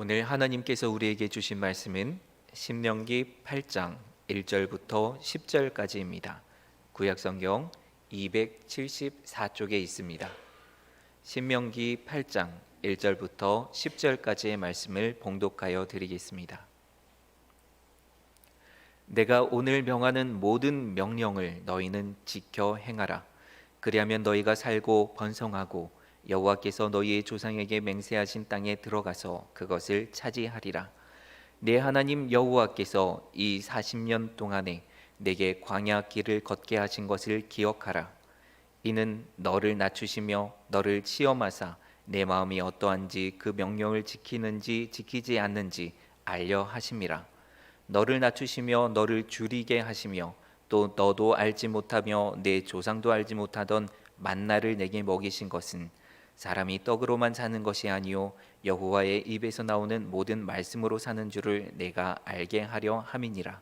오늘 하나님께서 우리에게 주신 말씀은 신명기 8장 1절부터 10절까지입니다. 구약성경 274쪽에 있습니다. 신명기 8장 1절부터 10절까지의 말씀을 봉독하여 드리겠습니다. 내가 오늘 명하는 모든 명령을 너희는 지켜 행하라. 그리하면 너희가 살고 번성하고 여호와께서 너희의 조상에게 맹세하신 땅에 들어가서 그것을 차지하리라. 내 하나님 여호와께서 이 40년 동안에 내게 광야 길을 걷게 하신 것을 기억하라. 이는 너를 낮추시며 너를 시험하사 내 마음이 어떠한지 그 명령을 지키는지 지키지 않는지 알려 하심이라. 너를 낮추시며 너를 줄이게 하시며 또 너도 알지 못하며 내 조상도 알지 못하던 만나를 내게 먹이신 것은 사람이 떡으로만 사는 것이 아니요 여호와의 입에서 나오는 모든 말씀으로 사는 줄을 내가 알게 하려 함이니라.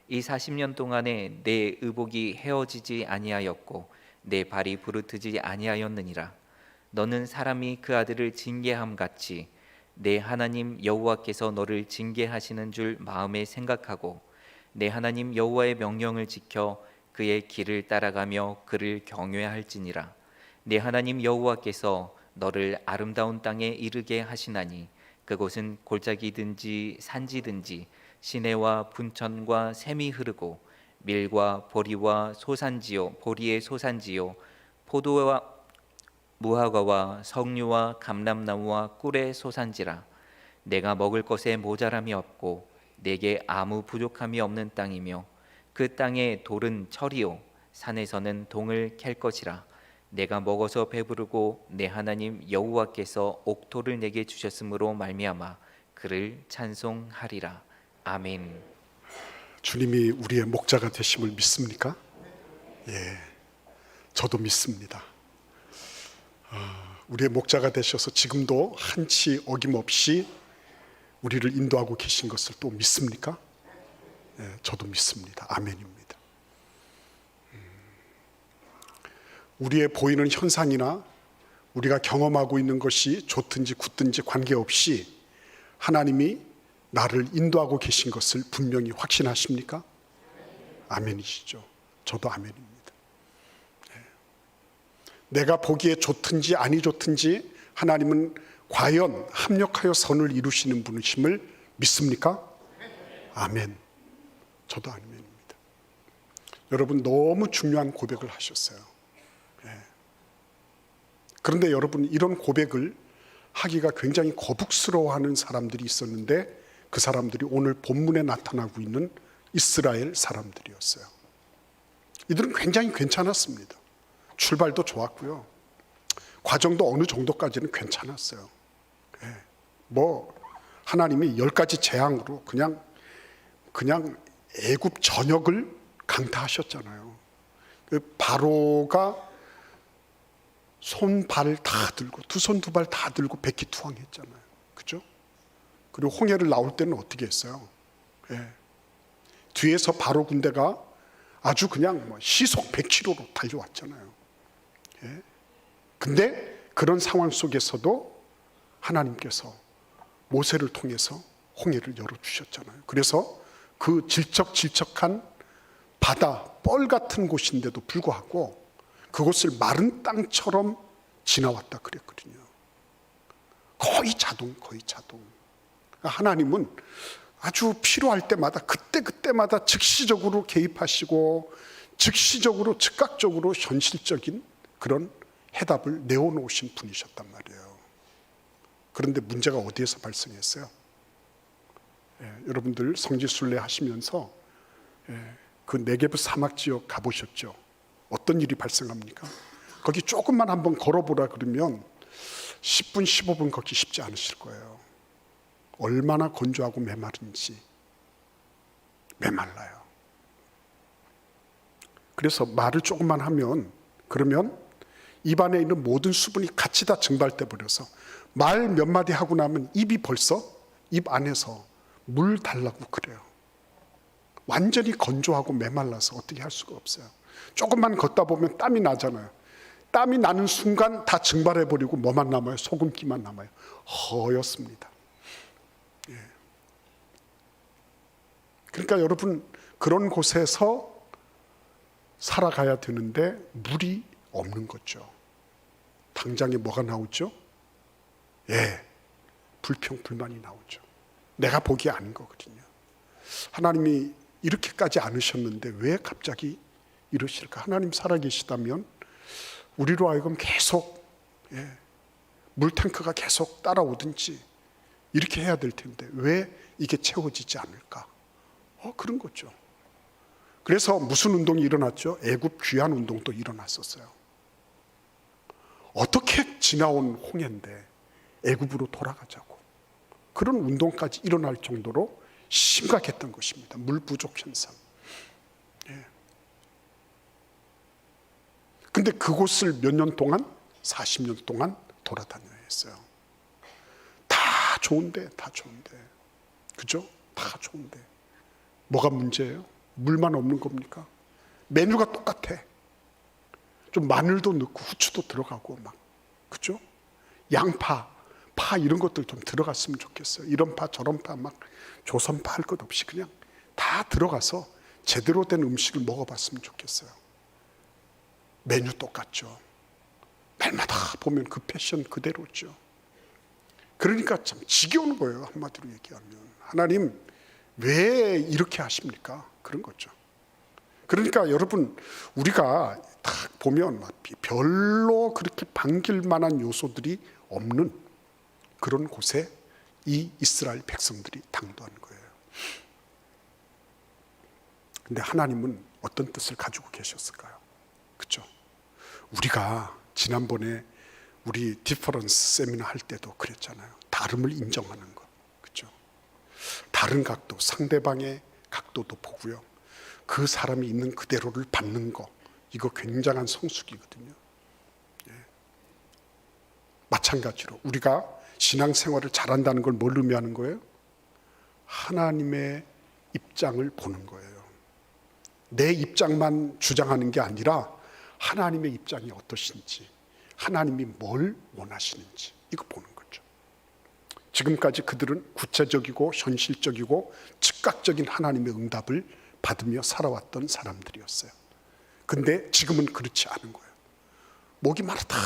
이 40년 동안에 내 의복이 헤어지지 아니하였고 내 발이 부르트지 아니하였느니라. 너는 사람이 그 아들을 징계함 같이 내 하나님 여호와께서 너를 징계하시는 줄 마음에 생각하고 내 하나님 여호와의 명령을 지켜 그의 길을 따라가며 그를 경외할지니라. 내 하나님 여호와께서 너를 아름다운 땅에 이르게 하시나니 그곳은 골짜기든지 산지든지 시내와 분천과 샘이 흐르고 밀과 보리와 소산지요 보리의 소산지요 포도와 무화과와 석류와 감람나무와 꿀의 소산지라. 내가 먹을 것에 모자람이 없고 내게 아무 부족함이 없는 땅이며 그 땅의 돌은 철이요 산에서는 동을 캘 것이라. 내가 먹어서 배부르고 내 하나님 여호와께서 옥토를 내게 주셨으므로 말미암아 그를 찬송하리라. 아멘. 주님이 우리의 목자가 되심을 믿습니까? 예, 저도 믿습니다. 우리의 목자가 되셔서 지금도 한치 어김없이 우리를 인도하고 계신 것을 또 믿습니까? 예, 저도 믿습니다. 아멘입니다. 우리의 보이는 현상이나 우리가 경험하고 있는 것이 좋든지 굳든지 관계없이 하나님이 나를 인도하고 계신 것을 분명히 확신하십니까? 아멘이시죠. 저도 아멘입니다. 내가 보기에 좋든지 아니 좋든지 하나님은 과연 합력하여 선을 이루시는 분이심을 믿습니까? 아멘. 저도 아멘입니다. 여러분 너무 중요한 고백을 하셨어요. 그런데 여러분 이런 고백을 하기가 굉장히 거북스러워하는 사람들이 있었는데 그 사람들이 오늘 본문에 나타나고 있는 이스라엘 사람들이었어요. 이들은 굉장히 괜찮았습니다. 출발도 좋았고요. 과정도 어느 정도까지는 괜찮았어요. 하나님이 10가지 재앙으로 그냥 애굽 전역을 강타하셨잖아요. 바로가 손, 발 다 들고 두 손 두 발 다 들고 백기투항했잖아요. 그죠? 그리고 홍해를 나올 때는 어떻게 했어요? 뒤에서 바로 군대가 아주 그냥 시속 100km로 달려왔잖아요. 근데 그런 상황 속에서도 하나님께서 모세를 통해서 홍해를 열어주셨잖아요. 그래서 그 질척질척한 바다, 뻘 같은 곳인데도 불구하고 그곳을 마른 땅처럼 지나왔다 그랬거든요. 거의 자동. 하나님은 아주 필요할 때마다 그때마다 즉시적으로 개입하시고 즉시적으로 즉각적으로 현실적인 그런 해답을 내어놓으신 분이셨단 말이에요. 그런데 문제가 어디에서 발생했어요? 여러분들 성지순례 하시면서 그 네게브 사막 지역 가보셨죠? 어떤 일이 발생합니까? 거기 조금만 한번 걸어보라 그러면 10분, 15분 걷기 쉽지 않으실 거예요. 얼마나 건조하고 메마른지. 메말라요. 그래서 말을 조금만 하면 그러면 입안에 있는 모든 수분이 같이 다 증발돼 버려서 말 몇 마디 하고 나면 입이 벌써 입 안에서 물 달라고 그래요. 완전히 건조하고 메말라서 어떻게 할 수가 없어요. 조금만 걷다 보면 땀이 나잖아요. 땀이 나는 순간 다 증발해버리고 뭐만 남아요? 소금기만 남아요. 허였습니다. 그러니까 여러분, 그런 곳에서 살아가야 되는데 물이 없는 거죠. 당장에 뭐가 나오죠? 불평불만이 나오죠. 내가 보기 아닌 거거든요. 하나님이 이렇게까지 않으셨는데 왜 갑자기 이러실까? 하나님 살아계시다면 우리로 하여금 계속 물탱크가 계속 따라오든지 이렇게 해야 될 텐데 왜 이게 채워지지 않을까? 그런 거죠. 그래서 무슨 운동이 일어났죠? 애굽 귀환 운동도 일어났었어요. 어떻게 지나온 홍해인데 애굽으로 돌아가자고. 그런 운동까지 일어날 정도로 심각했던 것입니다. 물 부족 현상. 근데 그곳을 몇 년 동안? 40년 동안 돌아다녀야 했어요. 다 좋은데. 그죠? 다 좋은데. 뭐가 문제예요? 물만 없는 겁니까? 메뉴가 똑같아. 좀 마늘도 넣고 후추도 들어가고 막. 그죠? 양파, 파 이런 것들 좀 들어갔으면 좋겠어요. 이런 파 저런 파 막 조선파 할 것 없이 그냥 다 들어가서 제대로 된 음식을 먹어봤으면 좋겠어요. 메뉴 똑같죠. 날마다 보면 그 패션 그대로죠. 그러니까 참 지겨운 거예요. 한마디로 얘기하면. 하나님 왜 이렇게 하십니까? 그런 거죠. 그러니까 여러분, 우리가 딱 보면 별로 그렇게 반길 만한 요소들이 없는 그런 곳에 이 이스라엘 백성들이 당도하는 거예요. 근데 하나님은 어떤 뜻을 가지고 계셨을까요? 그렇죠? 우리가 지난번에 우리 디퍼런스 세미나 할 때도 그랬잖아요. 다름을 인정하는 것. 그렇죠? 다른 각도, 상대방의 각도도 보고요. 그 사람이 있는 그대로를 받는 거. 이거 굉장한 성숙이거든요. 마찬가지로 우리가 신앙생활을 잘한다는 걸 뭘 의미하는 거예요? 하나님의 입장을 보는 거예요. 내 입장만 주장하는 게 아니라 하나님의 입장이 어떠신지, 하나님이 뭘 원하시는지 이거 보는 거죠. 지금까지 그들은 구체적이고 현실적이고 즉각적인 하나님의 응답을 받으며 살아왔던 사람들이었어요. 근데 지금은 그렇지 않은 거예요. 목이 마르다.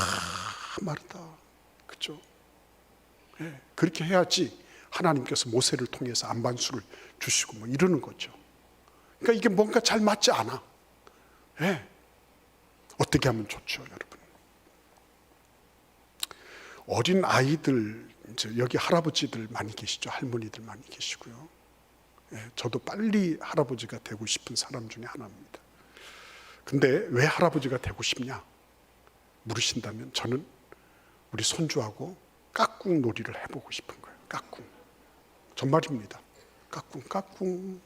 그렇죠? 그렇게 해야지 하나님께서 모세를 통해서 안반수를 주시고 뭐 이러는 거죠. 그러니까 이게 뭔가 잘 맞지 않아. 어떻게 하면 좋죠, 여러분? 어린 아이들, 이제 여기 할아버지들 많이 계시죠. 할머니들 많이 계시고요. 저도 빨리 할아버지가 되고 싶은 사람 중에 하나입니다. 근데 왜 할아버지가 되고 싶냐 물으신다면 저는 우리 손주하고 깍꿍 놀이를 해보고 싶은 거예요. 깍꿍. 정말입니다. 깍꿍.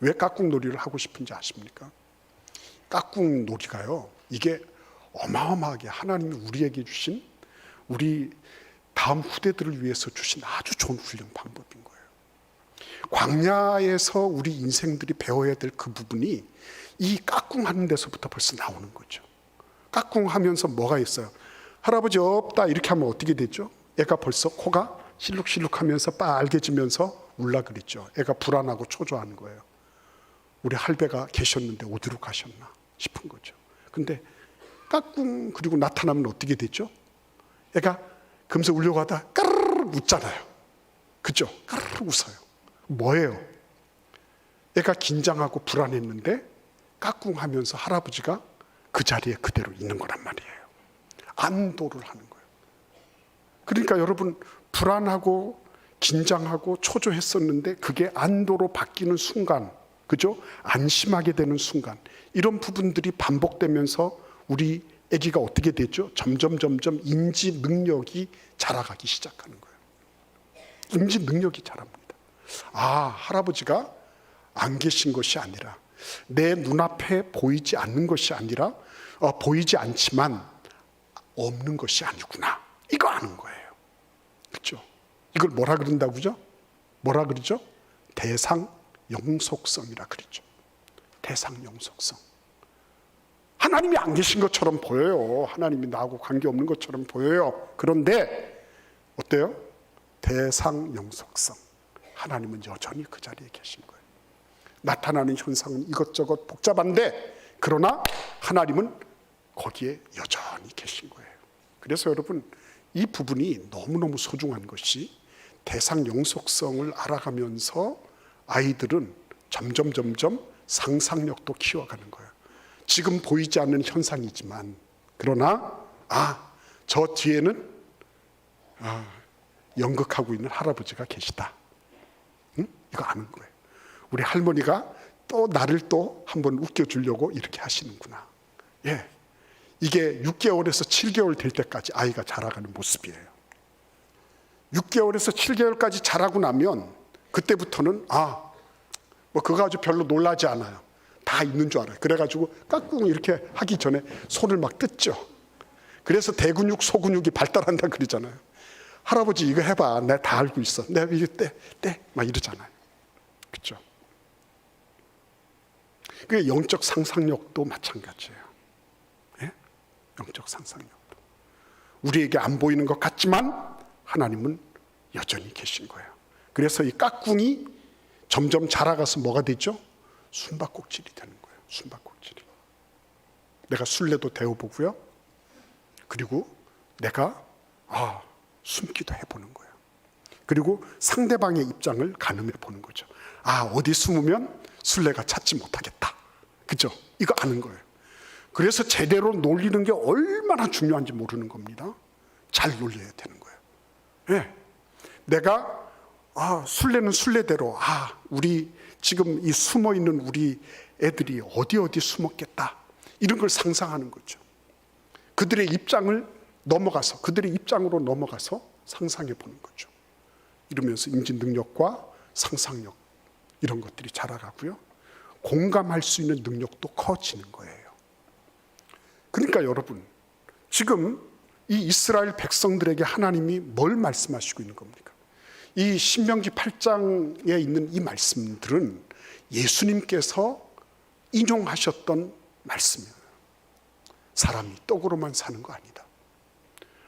왜 깍꿍 놀이를 하고 싶은지 아십니까? 깍꿍 놀이가요, 이게 어마어마하게 하나님이 우리에게 주신, 우리 다음 후대들을 위해서 주신 아주 좋은 훈련 방법인 거예요. 광야에서 우리 인생들이 배워야 될 그 부분이 이 깍꿍 하는 데서부터 벌써 나오는 거죠. 깍꿍 하면서 뭐가 있어요? 할아버지 없다 이렇게 하면 어떻게 되죠? 애가 벌써 코가 실룩실룩 하면서 빨개지면서 울라 그랬죠. 애가 불안하고 초조한 거예요. 우리 할배가 계셨는데 어디로 가셨나 싶은 거죠. 근데 깍꿍 그리고 나타나면 어떻게 되죠? 애가 금세 울려고 하다 까르르 웃잖아요. 그죠? 까르르 웃어요. 뭐예요? 애가 긴장하고 불안했는데 깍꿍 하면서 할아버지가 그 자리에 그대로 있는 거란 말이에요. 안도를 하는 거예요. 그러니까 여러분, 불안하고 긴장하고 초조했었는데 그게 안도로 바뀌는 순간, 그죠? 안심하게 되는 순간, 이런 부분들이 반복되면서 우리 아기가 어떻게 되죠? 점점 인지 능력이 자라가기 시작하는 거예요. 인지 능력이 자랍니다. 아, 할아버지가 안 계신 것이 아니라, 내 눈앞에 보이지 않는 것이 아니라, 보이지 않지만 없는 것이 아니구나, 이거 아는 거예요. 그렇죠? 이걸 뭐라 그런다고죠? 뭐라 그러죠? 대상 영속성이라 그러죠. 대상 영속성. 하나님이 안 계신 것처럼 보여요. 하나님이 나하고 관계없는 것처럼 보여요. 그런데 어때요? 대상 영속성. 하나님은 여전히 그 자리에 계신 거예요. 나타나는 현상은 이것저것 복잡한데 그러나 하나님은 거기에 여전히 계신 거예요. 그래서 여러분 이 부분이 너무너무 소중한 것이 대상 영속성을 알아가면서 아이들은 점점 상상력도 키워가는 거예요. 지금 보이지 않는 현상이지만 그러나 저 뒤에는 연극하고 있는 할아버지가 계시다. 응? 이거 아는 거예요. 우리 할머니가 또 나를 또 한번 웃겨주려고 이렇게 하시는구나. 예, 이게 6개월에서 7개월 될 때까지 아이가 자라가는 모습이에요. 6개월에서 7개월까지 자라고 나면 그때부터는 뭐 그거 아주 별로 놀라지 않아요. 다 있는 줄 알아요. 그래가지고 깍꿍 이렇게 하기 전에 손을 막 뜯죠. 그래서 대근육, 소근육이 발달한다 그러잖아요. 할아버지 이거 해봐. 내가 다 알고 있어. 내가 이거 떼. 막 이러잖아요. 그렇죠? 그 영적 상상력도 마찬가지예요. 예? 영적 상상력도. 우리에게 안 보이는 것 같지만 하나님은 여전히 계신 거예요. 그래서 이 깍꿍이 점점 자라가서 뭐가 되죠? 숨바꼭질이 되는 거예요. 숨바꼭질이. 내가 술래도 데워보고요. 그리고 내가 숨기도 해보는 거예요. 그리고 상대방의 입장을 가늠해 보는 거죠. 어디 숨으면 술래가 찾지 못하겠다. 그죠? 이거 아는 거예요. 그래서 제대로 놀리는 게 얼마나 중요한지 모르는 겁니다. 잘 놀려야 되는 거예요. 예. 내가 술래는 술래대로 우리 지금 이 숨어 있는 우리 애들이 어디 숨었겠다. 이런 걸 상상하는 거죠. 그들의 입장을 넘어가서 그들의 입장으로 넘어가서 상상해 보는 거죠. 이러면서 인지 능력과 상상력 이런 것들이 자라가고요. 공감할 수 있는 능력도 커지는 거예요. 그러니까 여러분 지금 이 이스라엘 백성들에게 하나님이 뭘 말씀하시고 있는 겁니까? 이 신명기 8장에 있는 이 말씀들은 예수님께서 인용하셨던 말씀이에요. 사람이 떡으로만 사는 거 아니다.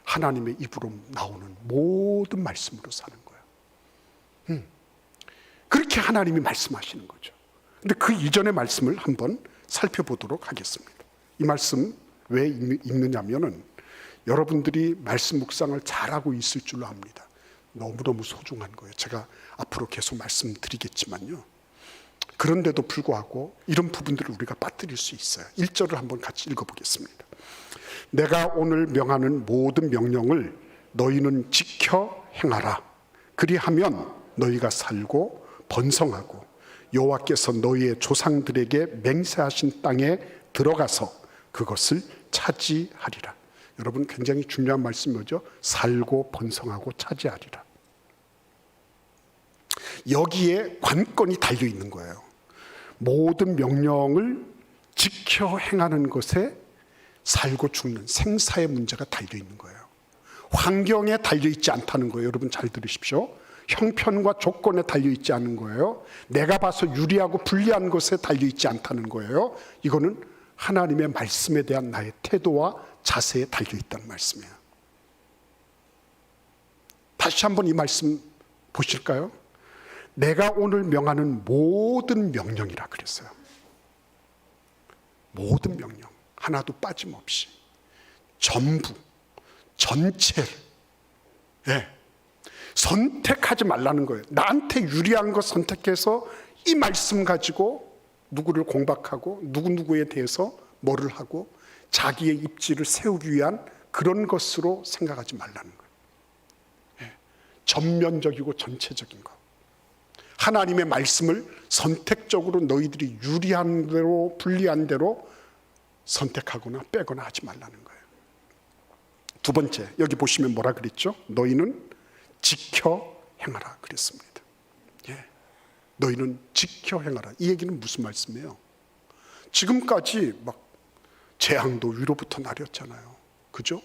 하나님의 입으로 나오는 모든 말씀으로 사는 거예요. 그렇게 하나님이 말씀하시는 거죠. 근데 그 이전의 말씀을 한번 살펴보도록 하겠습니다. 이 말씀 왜 읽느냐면은 여러분들이 말씀 묵상을 잘하고 있을 줄로 압니다. 너무너무 소중한 거예요. 제가 앞으로 계속 말씀드리겠지만요. 그런데도 불구하고 이런 부분들을 우리가 빠뜨릴 수 있어요. 1절을 한번 같이 읽어보겠습니다. 내가 오늘 명하는 모든 명령을 너희는 지켜 행하라. 그리하면 너희가 살고 번성하고 여호와께서 너희의 조상들에게 맹세하신 땅에 들어가서 그것을 차지하리라. 여러분 굉장히 중요한 말씀이죠. 살고 번성하고 차지하리라. 여기에 관건이 달려 있는 거예요. 모든 명령을 지켜 행하는 것에 살고 죽는 생사의 문제가 달려 있는 거예요. 환경에 달려 있지 않다는 거예요. 여러분 잘 들으십시오. 형편과 조건에 달려 있지 않은 거예요. 내가 봐서 유리하고 불리한 것에 달려 있지 않다는 거예요. 이거는 하나님의 말씀에 대한 나의 태도와 자세에 달려 있다는 말씀이에요. 다시 한번 이 말씀 보실까요? 내가 오늘 명하는 모든 명령이라 그랬어요. 모든 명령 하나도 빠짐없이 전부 전체를 선택하지 말라는 거예요. 나한테 유리한 거 선택해서 이 말씀 가지고 누구를 공박하고 누구누구에 대해서 뭐를 하고 자기의 입지를 세우기 위한 그런 것으로 생각하지 말라는 거예요. 전면적이고 전체적인 거. 하나님의 말씀을 선택적으로 너희들이 유리한 대로 불리한 대로 선택하거나 빼거나 하지 말라는 거예요. 두 번째, 여기 보시면 뭐라 그랬죠? 너희는 지켜 행하라 그랬습니다. 너희는 지켜 행하라. 이 얘기는 무슨 말씀이에요? 지금까지 막 재앙도 위로부터 나렸잖아요. 그죠?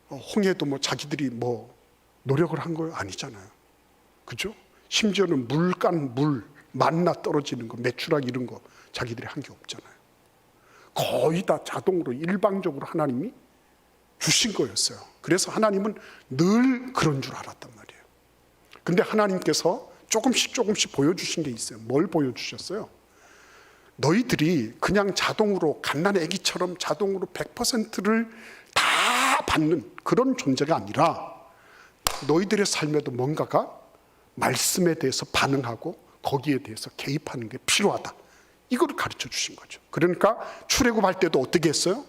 홍해도 뭐 자기들이 뭐 노력을 한 거 아니잖아요. 그죠? 심지어는 물간 물, 만나 떨어지는 거, 메추라기 이런 거 자기들이 한 게 없잖아요. 거의 다 자동으로 일방적으로 하나님이 주신 거였어요. 그래서 하나님은 늘 그런 줄 알았단 말이에요. 근데 하나님께서 조금씩 보여주신 게 있어요. 뭘 보여주셨어요? 너희들이 그냥 자동으로 갓난 아기처럼 자동으로 100%를 다 받는 그런 존재가 아니라 너희들의 삶에도 뭔가가 말씀에 대해서 반응하고 거기에 대해서 개입하는 게 필요하다. 이거를 가르쳐 주신 거죠. 그러니까 출애굽할 때도 어떻게 했어요?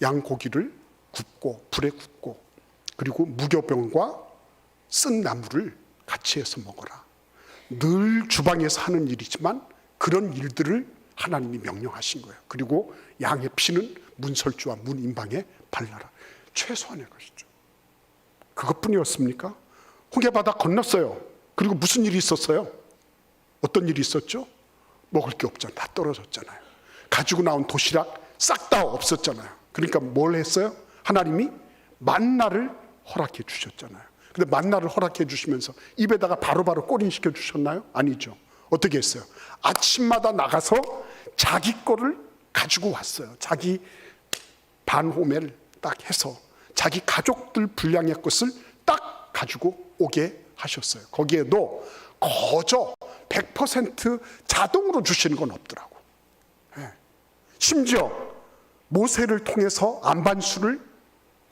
양고기를 굽고 불에 굽고 그리고 무교병과 쓴 나물을 같이 해서 먹어라. 늘 주방에서 하는 일이지만 그런 일들을 하나님이 명령하신 거예요. 그리고 양의 피는 문설주와 문인방에 발라라. 최소한의 것이죠. 그것뿐이었습니까? 홍해바다 건넜어요. 그리고 무슨 일이 있었어요? 어떤 일이 있었죠? 먹을 게 없잖아요. 다 떨어졌잖아요. 가지고 나온 도시락 싹 다 없었잖아요. 그러니까 뭘 했어요? 하나님이 만나를 허락해 주셨잖아요. 근데 만나를 허락해 주시면서 입에다가 바로바로 꼬린시켜 주셨나요? 아니죠. 어떻게 했어요? 아침마다 나가서 자기 거를 가지고 왔어요. 자기 반호매를 딱 해서 자기 가족들 분량의 것을 딱 가지고 오게 하셨어요. 거기에도 거저 100% 자동으로 주시는 건 없더라고. 심지어 모세를 통해서 안반수를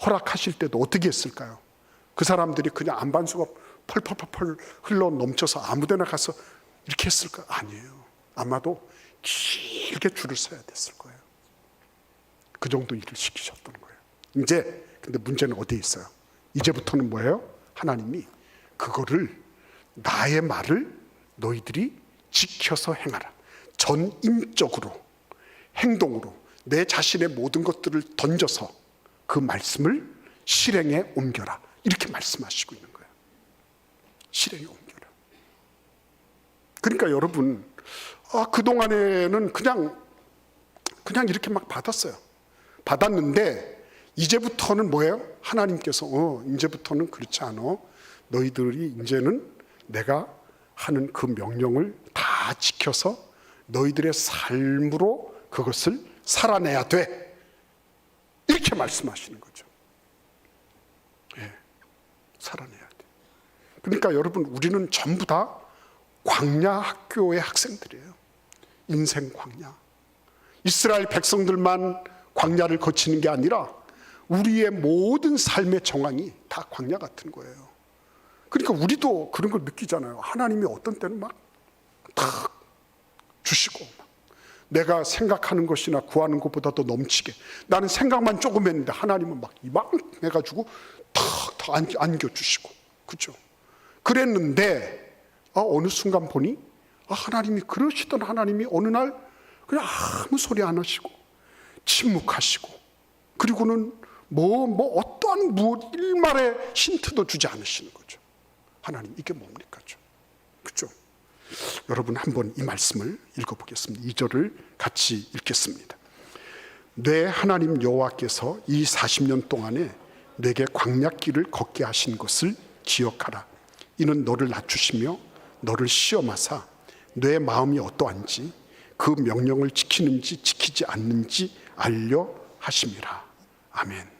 허락하실 때도 어떻게 했을까요? 그 사람들이 그냥 안반수가 펄펄펄 흘러 넘쳐서 아무데나 가서 이렇게 했을까요? 아니에요. 아마도 길게 줄을 서야 됐을 거예요. 그 정도 일을 시키셨던 거예요. 이제 근데 문제는 어디에 있어요? 이제부터는 뭐예요? 하나님이 그거를 나의 말을 너희들이 지켜서 행하라. 전인적으로 행동으로 내 자신의 모든 것들을 던져서 그 말씀을 실행에 옮겨라. 이렇게 말씀하시고 있는 거예요. 실행에 옮겨라. 그러니까 여러분, 그동안에는 그냥 이렇게 막 받았어요. 받았는데 이제부터는 뭐예요? 하나님께서 이제부터는 그렇지 않아. 너희들이 이제는 내가 하는 그 명령을 다 지켜서 너희들의 삶으로 그것을 살아내야 돼. 이렇게 말씀하시는 거죠. 살아내야 돼. 그러니까 여러분, 우리는 전부 다 광야 학교의 학생들이에요. 인생 광야. 이스라엘 백성들만 광야를 거치는 게 아니라 우리의 모든 삶의 정황이 다 광야 같은 거예요. 그러니까 우리도 그런 걸 느끼잖아요. 하나님이 어떤 때는 막 탁 주시고 내가 생각하는 것이나 구하는 것보다 더 넘치게, 나는 생각만 조금 했는데 하나님은 막 이만 해가지고 탁 안겨주시고, 그죠? 그랬는데 어느 순간 보니 하나님이 그러시던 하나님이 어느 날 그냥 아무 소리 안 하시고 침묵하시고, 그리고는 어떠한 일말의 힌트도 주지 않으시는 거죠. 하나님, 이게 뭡니까? 그죠? 여러분, 한번 이 말씀을 읽어보겠습니다. 2절을 같이 읽겠습니다. 내 하나님 여호와께서 이 40년 동안에 내게 광야길을 걷게 하신 것을 기억하라. 이는 너를 낮추시며 너를 시험하사 내 마음이 어떠한지 그 명령을 지키는지 지키지 않는지 알려 하심이라. 아멘.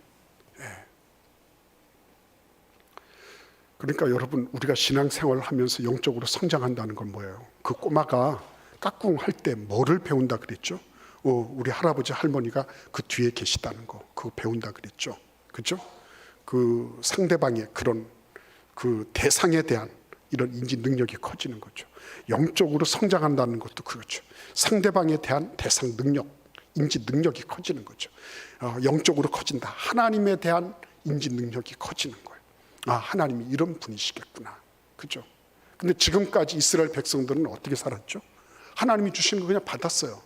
그러니까 여러분, 우리가 신앙생활을 하면서 영적으로 성장한다는 건 뭐예요? 그 꼬마가 까꿍할 때 뭐를 배운다 그랬죠? 우리 할아버지 할머니가 그 뒤에 계시다는 거, 그거 배운다 그랬죠. 그죠? 그 상대방의 그런 그 대상에 대한 이런 인지 능력이 커지는 거죠. 영적으로 성장한다는 것도 그렇죠. 상대방에 대한 대상 능력, 인지 능력이 커지는 거죠. 영적으로 커진다. 하나님에 대한 인지 능력이 커지는 거예요. 하나님이 이런 분이시겠구나. 그죠? 근데 지금까지 이스라엘 백성들은 어떻게 살았죠? 하나님이 주시는 거 그냥 받았어요.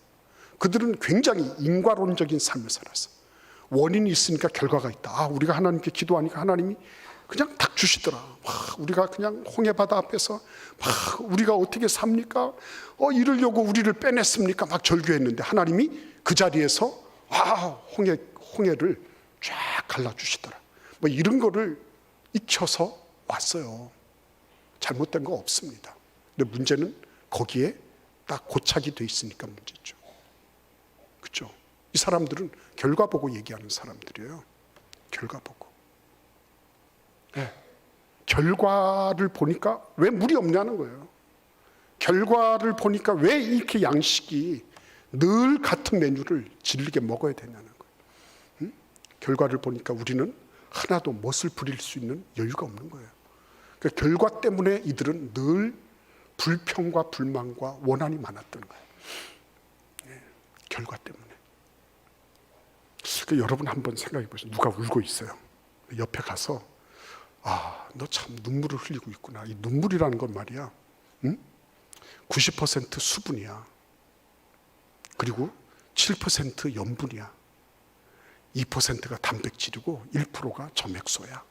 그들은 굉장히 인과론적인 삶을 살았어. 원인이 있으니까 결과가 있다. 우리가 하나님께 기도하니까 하나님이 그냥 딱 주시더라. 우리가 그냥 홍해바다 앞에서 우리가 어떻게 삽니까? 이러려고 우리를 빼냈습니까? 막 절규했는데 하나님이 그 자리에서 홍해를 쫙 갈라주시더라. 이런 거를 익혀서 왔어요. 잘못된 거 없습니다. 근데 문제는 거기에 딱 고착이 돼 있으니까 문제죠. 그렇죠? 이 사람들은 결과 보고 얘기하는 사람들이에요. 결과 보고. 네. 결과를 보니까 왜 물이 없냐는 거예요. 결과를 보니까 왜 이렇게 양식이 늘 같은 메뉴를 질리게 먹어야 되냐는 거예요. 응? 결과를 보니까 우리는 하나도 멋을 부릴 수 있는 여유가 없는 거예요. 그 결과 때문에 이들은 늘 불평과 불만과 원한이 많았던 거예요. 네. 결과 때문에. 여러분 한번 생각해 보세요. 누가 울고 있어요. 옆에 가서 너 참 눈물을 흘리고 있구나. 이 눈물이라는 건 말이야, 90% 수분이야. 그리고 7% 염분이야. 2%가 단백질이고 1%가 점액소야.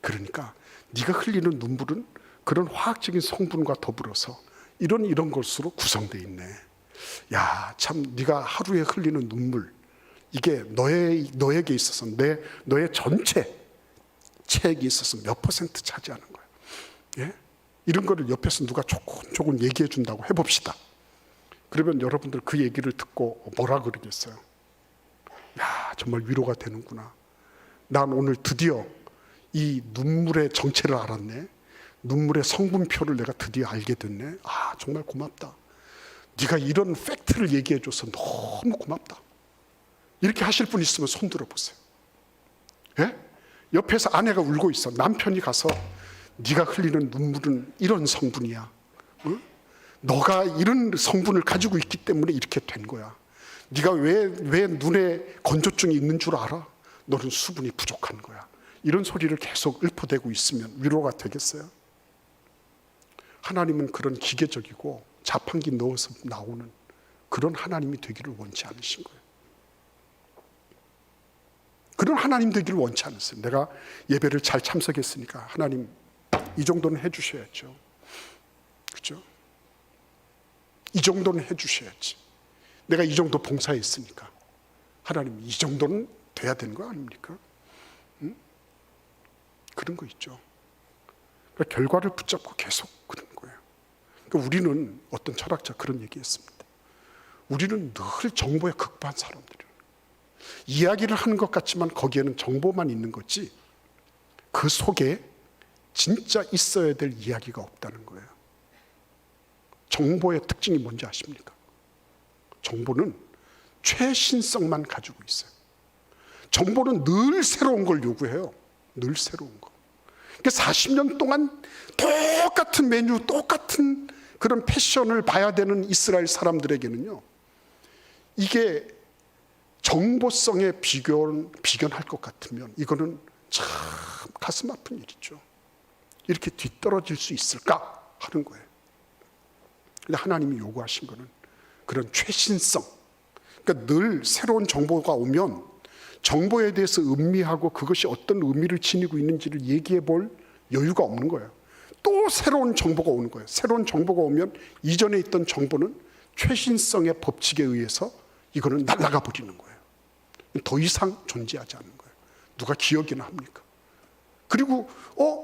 그러니까 네가 흘리는 눈물은 그런 화학적인 성분과 더불어서 이런 것으로 구성되어 있네. 야, 참 네가 하루에 흘리는 눈물, 이게 너에게 있어서 너의 전체 체액이 있어서 몇 퍼센트 차지하는 거예요. 예? 이런 거를 옆에서 누가 조금 얘기해 준다고 해봅시다. 그러면 여러분들 그 얘기를 듣고 뭐라 그러겠어요? 야, 정말 위로가 되는구나. 난 오늘 드디어 이 눈물의 정체를 알았네. 눈물의 성분표를 내가 드디어 알게 됐네. 정말 고맙다. 네가 이런 팩트를 얘기해 줘서 너무 고맙다. 이렇게 하실 분 있으면 손 들어보세요. 예? 옆에서 아내가 울고 있어. 남편이 가서 네가 흘리는 눈물은 이런 성분이야. 너가 이런 성분을 가지고 있기 때문에 이렇게 된 거야. 네가 왜 눈에 건조증이 있는 줄 알아? 너는 수분이 부족한 거야. 이런 소리를 계속 읊어대고 있으면 위로가 되겠어요? 하나님은 그런 기계적이고 자판기 넣어서 나오는 그런 하나님이 되기를 원치 않으신 거예요. 그런 하나님 되기를 원치 않으세요. 내가 예배를 잘 참석했으니까 하나님 이 정도는 해주셔야죠. 그렇죠? 이 정도는 해주셔야지. 내가 이 정도 봉사했으니까 하나님 이 정도는 돼야 되는 거 아닙니까? 응? 그런 거 있죠. 그러니까 결과를 붙잡고 계속 그런 거예요. 그러니까 우리는 어떤 철학자 그런 얘기했습니다. 우리는 늘 정보에 극부한 사람들이에요. 이야기를 하는 것 같지만 거기에는 정보만 있는 거지 그 속에 진짜 있어야 될 이야기가 없다는 거예요. 정보의 특징이 뭔지 아십니까? 정보는 최신성만 가지고 있어요. 정보는 늘 새로운 걸 요구해요. 늘 새로운 거. 그러니까 40년 동안 똑같은 메뉴, 똑같은 그런 패션을 봐야 되는 이스라엘 사람들에게는요, 이게 정보성에 비견할 것 같으면 이거는 참 가슴 아픈 일이죠. 이렇게 뒤떨어질 수 있을까 하는 거예요. 근데 하나님이 요구하신 거는 그런 최신성, 그러니까 늘 새로운 정보가 오면 정보에 대해서 음미하고 그것이 어떤 의미를 지니고 있는지를 얘기해 볼 여유가 없는 거예요. 또 새로운 정보가 오는 거예요. 새로운 정보가 오면 이전에 있던 정보는 최신성의 법칙에 의해서 이거는 날아가 버리는 거예요. 더 이상 존재하지 않는 거예요. 누가 기억이나 합니까? 그리고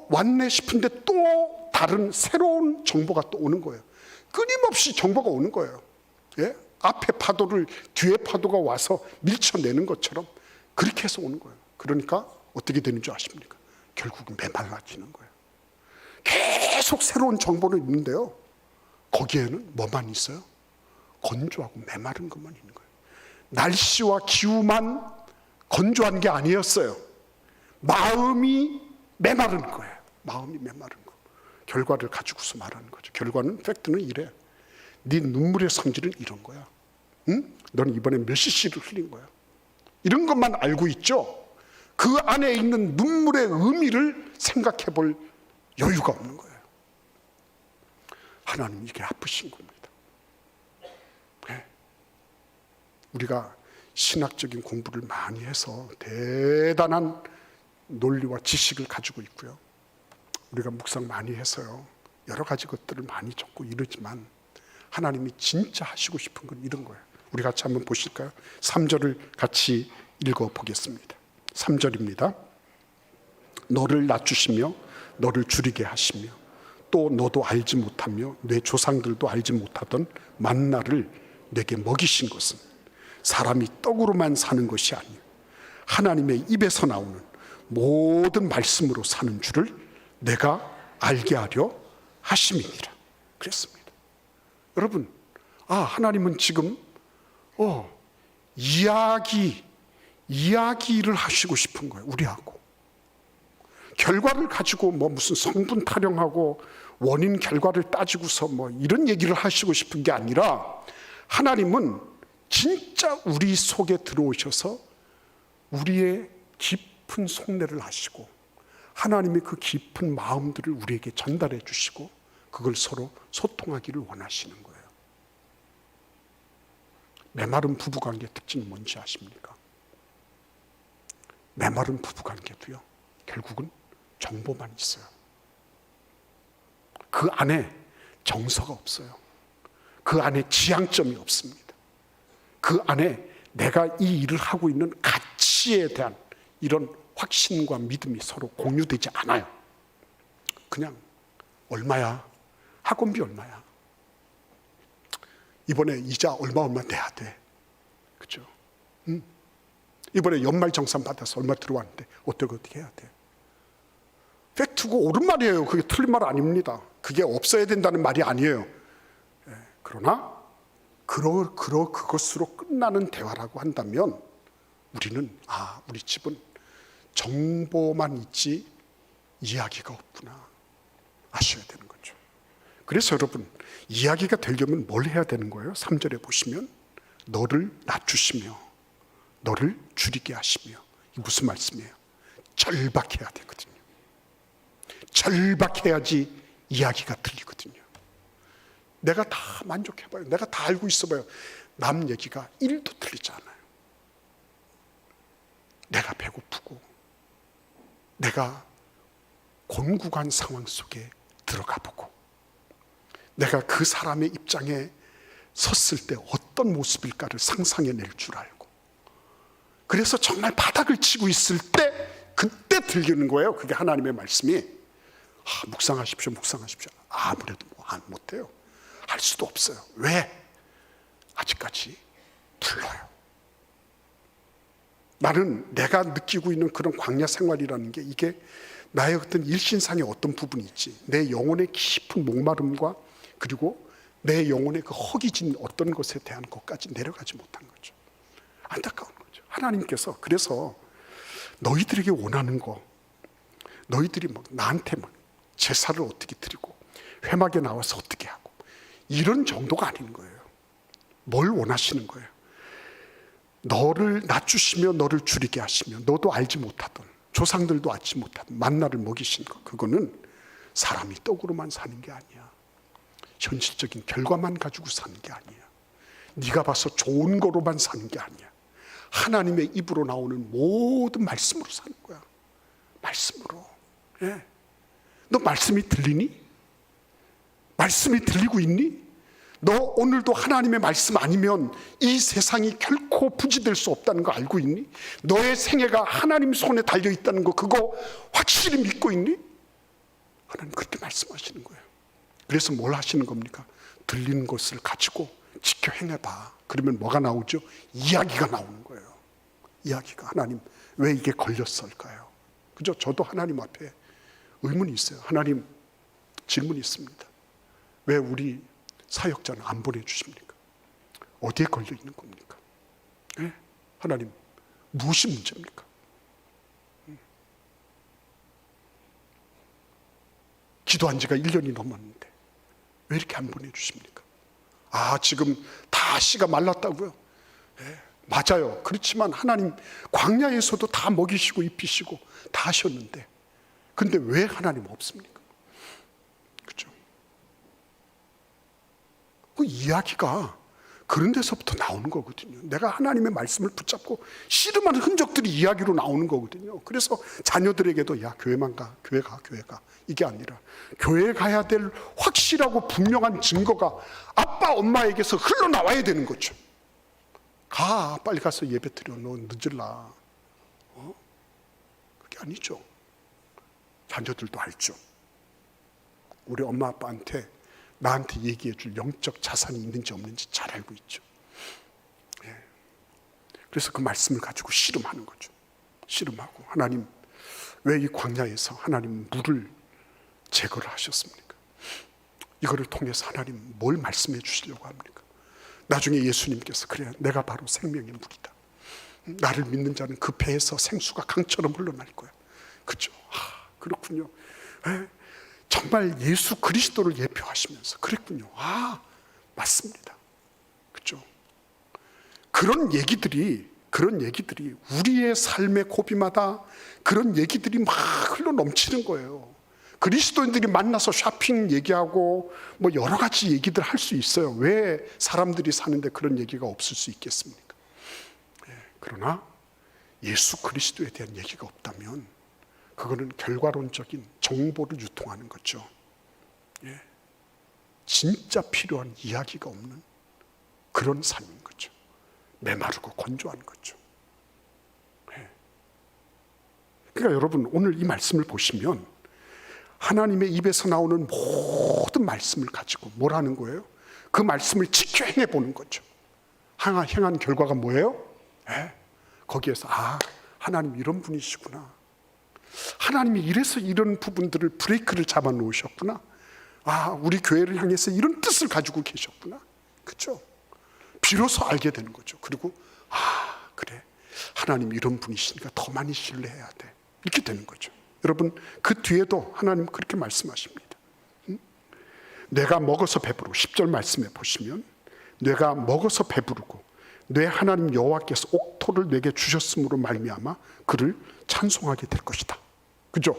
왔네 싶은데 또 다른 새로운 정보가 또 오는 거예요. 끊임없이 정보가 오는 거예요. 예? 앞에 파도를 뒤에 파도가 와서 밀쳐내는 것처럼 그렇게 해서 오는 거예요. 그러니까 어떻게 되는 줄 아십니까? 결국은 메말라지는 거예요. 계속 새로운 정보는 있는데요, 거기에는 뭐만 있어요? 건조하고 메마른 것만 있는 거예요. 날씨와 기후만 건조한 게 아니었어요. 마음이 메마른 거예요. 마음이 메마른 거. 결과를 가지고서 말하는 거죠. 결과는, 팩트는 이래. 네 눈물의 성질은 이런 거야. 응? 넌 이번에 몇 cc를 흘린 거야. 이런 것만 알고 있죠. 그 안에 있는 눈물의 의미를 생각해 볼 여유가 없는 거예요. 하나님 이게 아프신 겁니다. 네. 우리가 신학적인 공부를 많이 해서 대단한 논리와 지식을 가지고 있고요. 우리가 묵상 많이 해서요, 여러 가지 것들을 많이 적고 이러지만 하나님이 진짜 하시고 싶은 건 이런 거예요. 우리 같이 한번 보실까요? 3절을 같이 읽어보겠습니다. 3절입니다. 너를 낮추시며 너를 줄이게 하시며 또 너도 알지 못하며 내 조상들도 알지 못하던 만나를 내게 먹이신 것은 사람이 떡으로만 사는 것이 아니요 하나님의 입에서 나오는 모든 말씀으로 사는 줄을 내가 알게 하려 하심이니라 그랬습니다. 여러분, 하나님은 지금 이야기를 하시고 싶은 거예요. 우리하고 결과를 가지고 무슨 성분 타령하고 원인 결과를 따지고서 이런 얘기를 하시고 싶은 게 아니라, 하나님은 진짜 우리 속에 들어오셔서 우리의 깊은 속내를 하시고 하나님의 그 깊은 마음들을 우리에게 전달해 주시고 그걸 서로 소통하기를 원하시는 거예요. 메마른 부부관계의 특징이 뭔지 아십니까? 메마른 부부관계도요, 결국은 정보만 있어요. 그 안에 정서가 없어요. 그 안에 지향점이 없습니다. 그 안에 내가 이 일을 하고 있는 가치에 대한 이런 확신과 믿음이 서로 공유되지 않아요. 그냥 얼마야? 학원비 얼마야? 이번에 이자 얼마 내야 돼. 그죠? 이번에 연말정산 받아서 얼마 들어왔는데 어떻게 해야 돼? 팩트고 옳은 말이에요. 그게 틀린 말 아닙니다. 그게 없어야 된다는 말이 아니에요. 그러나 그것으로 끝나는 대화라고 한다면 우리는 우리 집은 정보만 있지 이야기가 없구나 아셔야 되는 거죠. 그래서 여러분, 이야기가 되려면 뭘 해야 되는 거예요? 3절에 보시면 너를 낮추시며 너를 줄이게 하시며, 이게 무슨 말씀이에요? 절박해야 되거든요. 절박해야지 이야기가 들리거든요. 내가 다 만족해봐요. 내가 다 알고 있어봐요. 남 얘기가 1도 틀리지 않아요. 내가 배고프고 내가 곤궁한 상황 속에 들어가 보고 내가 그 사람의 입장에 섰을 때 어떤 모습일까를 상상해낼 줄 알고, 그래서 정말 바닥을 치고 있을 때 그때 들리는 거예요. 그게 하나님의 말씀이. 묵상하십시오. 아무래도 못해요. 할 수도 없어요. 왜? 아직까지 불러요. 나는 내가 느끼고 있는 그런 광야 생활이라는 게, 이게 나의 어떤 일신상의 어떤 부분이 있지, 내 영혼의 깊은 목마름과 그리고 내 영혼의 그 허기진 어떤 것에 대한 것까지 내려가지 못한 거죠. 안타까운 거죠. 하나님께서 그래서 너희들에게 원하는 거, 너희들이 나한테 제사를 어떻게 드리고 회막에 나와서 어떻게 하고 이런 정도가 아닌 거예요. 뭘 원하시는 거예요? 너를 낮추시며 너를 줄이게 하시며 너도 알지 못하던, 조상들도 알지 못하던 만나를 먹이신 것, 그거는 사람이 떡으로만 사는 게 아니야. 현실적인 결과만 가지고 사는 게 아니야. 네가 봐서 좋은 거로만 사는 게 아니야. 하나님의 입으로 나오는 모든 말씀으로 사는 거야. 말씀으로. 너 말씀이 들리니? 말씀이 들리고 있니? 너 오늘도 하나님의 말씀 아니면 이 세상이 결코 부지될 수 없다는 거 알고 있니? 너의 생애가 하나님 손에 달려 있다는 거, 그거 확실히 믿고 있니? 하나님 그렇게 말씀하시는 거예요. 그래서 뭘 하시는 겁니까? 들리는 것을 가지고 지켜 행해봐. 그러면 뭐가 나오죠? 이야기가 나오는 거예요. 이야기가. 하나님 왜 이게 걸렸을까요? 그죠? 저도 하나님 앞에 의문이 있어요. 하나님, 질문이 있습니다. 왜 우리 사역자는 안 보내주십니까? 어디에 걸려 있는 겁니까? 하나님, 무엇이 문제입니까? 기도한 지가 1년이 넘었는데 왜 이렇게 안 보내주십니까? 지금 다 씨가 말랐다고요? 맞아요. 그렇지만 하나님 광야에서도 다 먹이시고 입히시고 다 하셨는데, 근데 왜 하나님 없습니까? 그렇죠? 그 이야기가 그런 데서부터 나오는 거거든요. 내가 하나님의 말씀을 붙잡고 씨름하는 흔적들이 이야기로 나오는 거거든요. 그래서 자녀들에게도 야, 교회만 가, 교회 가 이게 아니라 교회 가야 될 확실하고 분명한 증거가 아빠 엄마에게서 흘러나와야 되는 거죠. 빨리 가서 예배 드려. 너 늦을라. 그게 아니죠. 자녀들도 알죠. 우리 엄마 아빠한테 나한테 얘기해 줄 영적 자산이 있는지 없는지 잘 알고 있죠. 그래서 그 말씀을 가지고 씨름하는 거죠. 씨름하고, 하나님 왜 이 광야에서 하나님 물을 제거를 하셨습니까? 이거를 통해서 하나님 뭘 말씀해 주시려고 합니까? 나중에 예수님께서 그래, 내가 바로 생명의 물이다. 나를 믿는 자는 그 배에서 생수가 강처럼 흘러날 거야. 그죠? 그렇군요. 정말 예수 그리스도를 예표하시면서 그랬군요. 맞습니다. 그죠? 그런 얘기들이 우리의 삶의 고비마다 그런 얘기들이 막 흘러 넘치는 거예요. 그리스도인들이 만나서 쇼핑 얘기하고 뭐 여러 가지 얘기들 할 수 있어요. 왜 사람들이 사는데 그런 얘기가 없을 수 있겠습니까? 그러나 예수 그리스도에 대한 얘기가 없다면 그거는 결과론적인 정보를 유통하는 거죠. 진짜 필요한 이야기가 없는 그런 삶인 거죠. 메마르고 건조한 거죠. 그러니까 여러분, 오늘 이 말씀을 보시면 하나님의 입에서 나오는 모든 말씀을 가지고 뭘 하는 거예요? 그 말씀을 지켜 행해보는 거죠. 행한 결과가 뭐예요? 거기에서 하나님 이런 분이시구나. 하나님이 이래서 이런 부분들을 브레이크를 잡아 놓으셨구나. 우리 교회를 향해서 이런 뜻을 가지고 계셨구나. 그렇죠? 비로소 알게 되는 거죠. 그리고 그래, 하나님 이런 분이시니까 더 많이 신뢰해야 돼. 이렇게 되는 거죠. 여러분, 그 뒤에도 하나님 그렇게 말씀하십니다. 뇌가 먹어서 배부르고, 10절 말씀에 보시면 뇌가 먹어서 배부르고 내 하나님 여호와께서 옥토를 내게 주셨으므로 말미암아 그를 찬송하게 될 것이다. 그죠?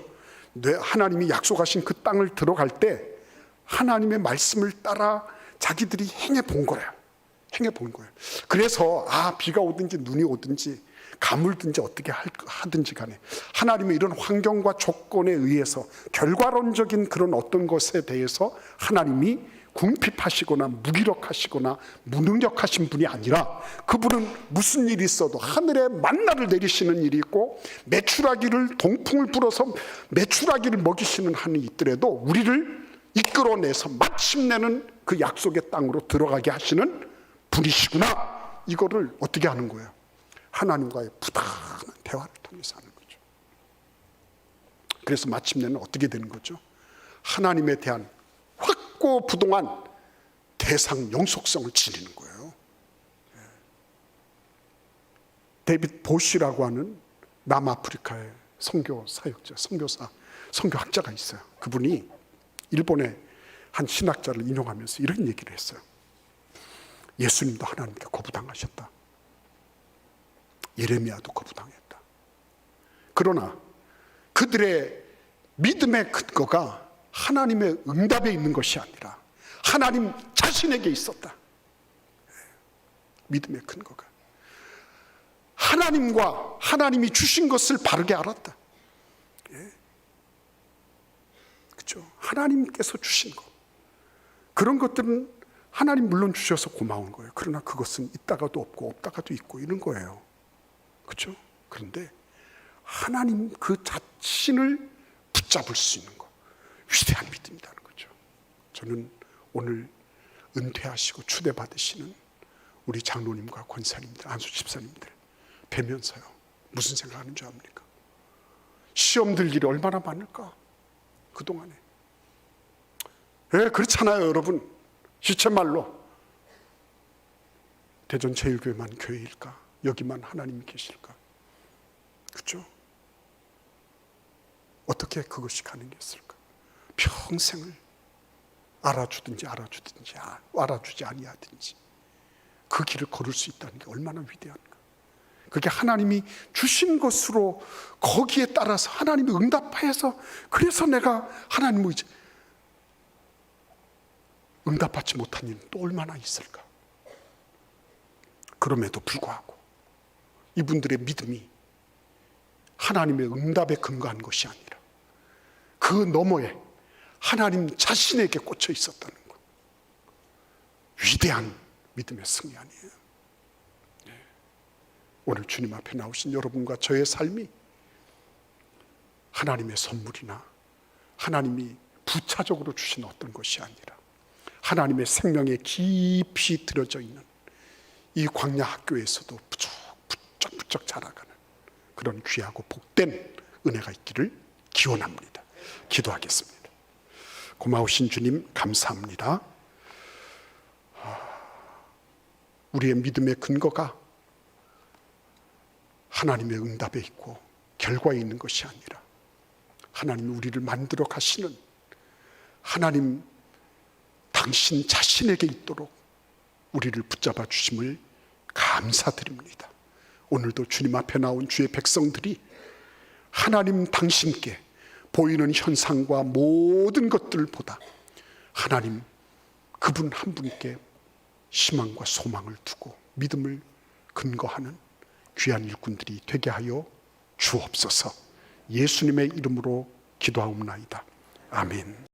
하나님이 약속하신 그 땅을 들어갈 때 하나님의 말씀을 따라 자기들이 행해 본 거예요. 그래서 비가 오든지 눈이 오든지 가물든지 어떻게 하든지 간에 하나님의 이런 환경과 조건에 의해서 결과론적인 그런 어떤 것에 대해서 하나님이 궁핍하시거나 무기력하시거나 무능력하신 분이 아니라, 그분은 무슨 일이 있어도 하늘에 만나를 내리시는 일이 있고 메추라기를 동풍을 불어서 메추라기를 먹이시는 한이 있더라도 우리를 이끌어내서 마침내는 그 약속의 땅으로 들어가게 하시는 분이시구나. 이거를 어떻게 하는 거예요? 하나님과의 부단한 대화를 통해서 하는 거죠. 그래서 마침내는 어떻게 되는 거죠? 하나님에 대한 확고부동한 대상 영속성을 지니는 거예요. 데이빗 보쉬라고 하는 남아프리카의 선교 사역자, 선교학자가 있어요. 그분이 일본의 한 신학자를 인용하면서 이런 얘기를 했어요. 예수님도 하나님께 거부당하셨다. 예레미야도 거부당했다. 그러나 그들의 믿음의 근거가 하나님의 응답에 있는 것이 아니라 하나님 자신에게 있었다. 믿음의 근거가 하나님과 하나님이 주신 것을 바르게 알았다. 그렇죠? 하나님께서 주신 것, 그런 것들은 하나님 물론 주셔서 고마운 거예요. 그러나 그것은 있다가도 없고 없다가도 있고 이런 거예요. 그렇죠? 그런데 하나님 그 자신을 붙잡을 수 있는 것, 위대한 믿음이라는 거죠. 저는 오늘 은퇴하시고 추대받으시는 우리 장로님과 권사님들, 안수 집사님들 뵈면서요, 무슨 생각하는 줄 압니까? 시험 들 일이 얼마나 많을까? 그동안에. 그렇잖아요, 여러분. 시체말로 대전 제일교회만 교회일까? 여기만 하나님이 계실까? 그렇죠? 어떻게 그것이 가능했을까? 평생을 알아주지 아니하든지 그 길을 걸을 수 있다는 게 얼마나 위대한가. 그게 하나님이 주신 것으로 거기에 따라서 하나님이 응답하여서, 그래서 내가 하나님을 이제 응답받지 못한 일은 또 얼마나 있을까. 그럼에도 불구하고 이분들의 믿음이 하나님의 응답에 근거한 것이 아니라 그 너머에 하나님 자신에게 꽂혀 있었다는 것, 위대한 믿음의 승리 아니에요? 오늘 주님 앞에 나오신 여러분과 저의 삶이 하나님의 선물이나 하나님이 부차적으로 주신 어떤 것이 아니라 하나님의 생명에 깊이 들어져 있는 이 광야 학교에서도 척척 자라가는 그런 귀하고 복된 은혜가 있기를 기원합니다. 기도하겠습니다. 고마우신 주님 감사합니다. 우리의 믿음의 근거가 하나님의 응답에 있고 결과에 있는 것이 아니라 하나님이 우리를 만들어 가시는 하나님 당신 자신에게 있도록 우리를 붙잡아 주심을 감사드립니다. 오늘도 주님 앞에 나온 주의 백성들이 하나님 당신께 보이는 현상과 모든 것들보다 하나님 그분 한 분께 희망과 소망을 두고 믿음을 근거하는 귀한 일꾼들이 되게 하여 주옵소서. 예수님의 이름으로 기도하옵나이다. 아멘.